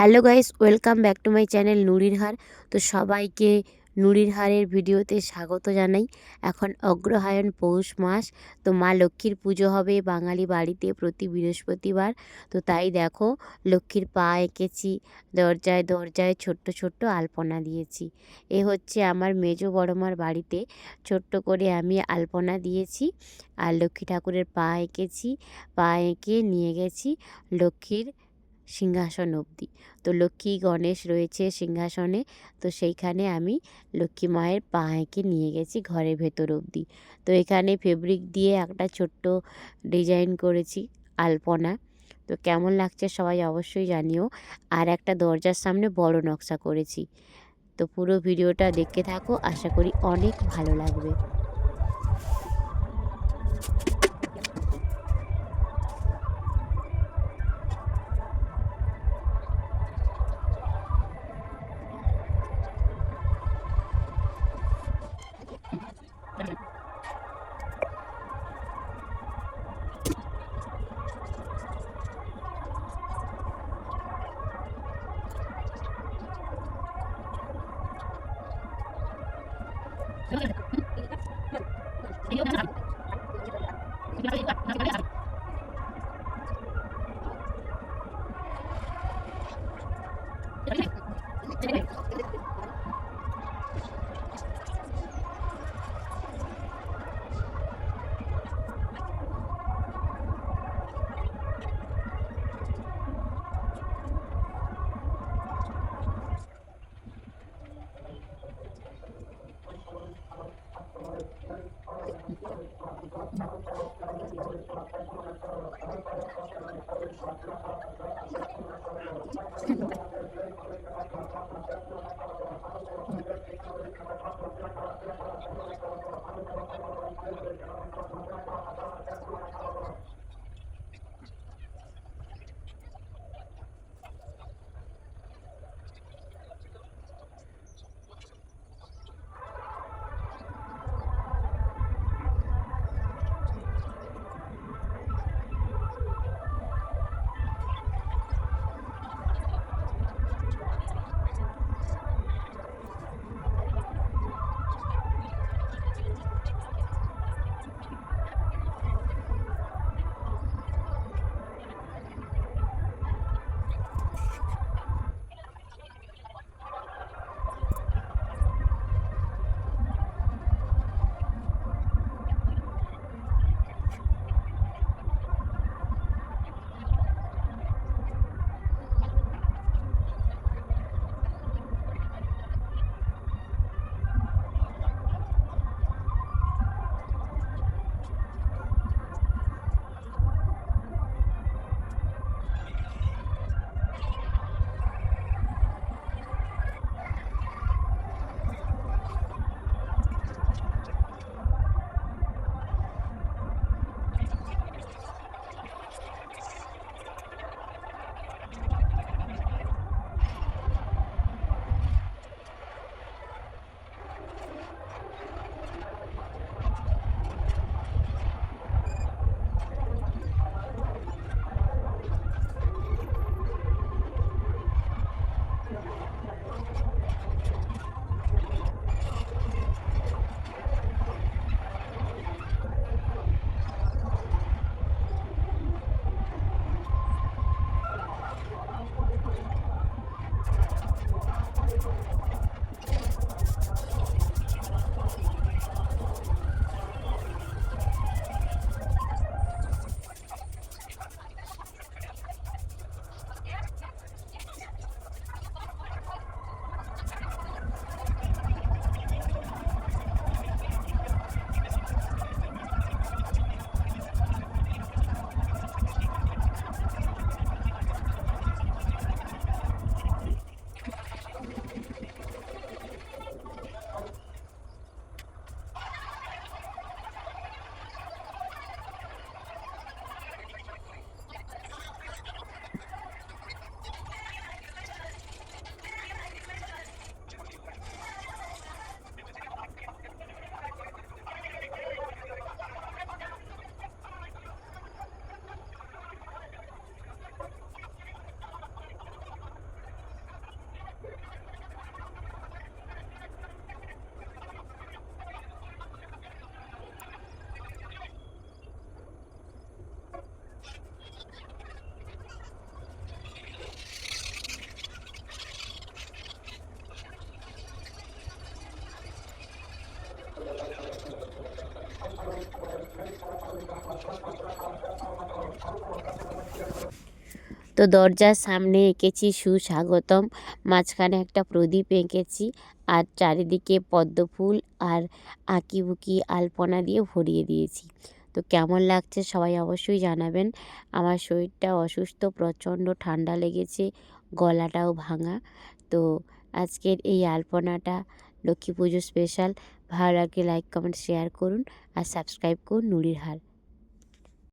Hello guys, welcome back to my channel নুরির হার। তো সবাইকে নুরির হারের ভিডিওতে স্বাগত জানাই। এখন অগ্রহায়ণ পৌষ মাস, তো মা লক্ষ্মীর পুজো হবে বাঙালি বাড়িতে প্রতি বৃহস্পতিবার। তো তাই দেখো, লক্ষ্মীর পা এঁকেছি, দরজায় দরজায় ছোট্ট ছোট্ট আলপনা দিয়েছি। এ হচ্ছে আমার মেজো বড়মার বাড়িতে ছোট্ট করে আমি আলপনা দিয়েছি আর লক্ষ্মী ঠাকুরের পা এঁকেছি। পা এঁকে নিয়ে গেছি লক্ষ্মীর সিংহাসন অবধি। তো লক্ষ্মী গণেশ রয়েছে সিংহাসনে, তো সেইখানে আমি লক্ষ্মী মায়ের পা এঁকে নিয়ে গেছি ঘরের ভেতর অবধি। তো এখানে ফেব্রিক দিয়ে একটা ছোট্ট ডিজাইন করেছি আলপনা। তো কেমন লাগছে সবাই অবশ্যই জানিও। আর একটা দরজার সামনে বড় নকশা করেছি। তো পুরো ভিডিওটা দেখতে থাকো, আশা করি অনেক ভালো লাগবে। তো দরজার সামনে এঁকেছি সুস্বাগতম, মাঝখানে একটা প্রদীপ এঁকেছি, আর চারিদিকে পদ্মফুল আর আঁকিবুকি আলপনা দিয়ে ভরিয়ে দিয়েছি। তো কেমন লাগছে সবাই অবশ্যই জানাবেন। আমার শরীরটা অসুস্থ, প্রচণ্ড ঠান্ডা লেগেছে, গলাটাও ভাঙা। তো আজকের এই আলপনাটা লক্ষ্মী পুজো স্পেশাল। ভালো লাগলে লাইক কমেন্ট শেয়ার করুন আর সাবস্ক্রাইব করুন নুড়ির হার।